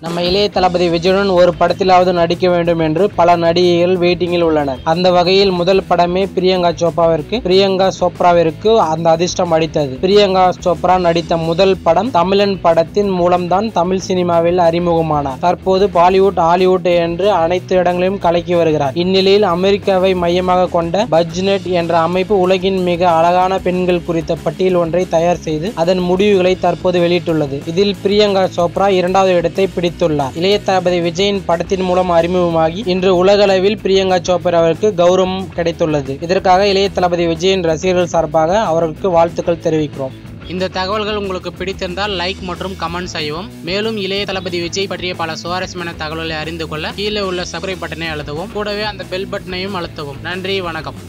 நம்ம இளைய தளபதி விஜயுடன் ஒரு படத்திலாவது நடிக்க வேண்டும் என்று பல நடிகைகள் வெயிட்டிங்கில் உள்ளனர். அந்த வகையில் முதல் படமே பிரியங்கா சோப்ராவிற்கு அந்த அதிர்ஷ்டம் அளித்தது. பிரியங்கா சோப்ரா நடித்த முதல் படம் தமிழன் படத்தின் மூலம்தான் தமிழ் சினிமாவில் அறிமுகமானார். தற்போது பாலிவுட், ஹாலிவுட் என்று அனைத்து இடங்களிலும் கலக்கி வருகிறார். இந்நிலையில் அமெரிக்காவை மையமாக கொண்ட பட்ஜ்நெட் என்ற அமைப்பு உலகின் மிக அழகான பெண்கள் குறித்த பட்டியல் ஒன்றை தயார் செய்து அதன் முடிவுகளை தற்போது வெளியிட்டுள்ளது. இதில் பிரியங்கா சோப்ரா 2வது இடத்தை பிடித்துள்ளார். இளைய தளபதி விஜயின் படத்தின் மூலம் அறிமுகமாகி இன்று உலகளவில் பிரியங்கா சோப்ராவிற்கு கௌரவம் கிடைத்துள்ளது. இதற்காக இளைய தளபதி விஜயின் ரசிகர்கள் சார்பாக அவர்களுக்கு வாழ்த்துக்கள் தெரிவிக்கிறோம். இந்த தகவல்கள் உங்களுக்கு பிடித்திருந்தால் லைக் மற்றும் கமெண்ட் செய்யவும். மேலும் இளைய தளபதி விஜய் பற்றிய பல சுவாரஸ்யமான தகவல்களை அறிந்து கொள்ள கீழே உள்ள சப்ஸ்கிரைப் பட்டனை அழுத்தவும். கூடவே அந்த பெல் பட்டனையும் அழுத்தவும். நன்றி, வணக்கம்.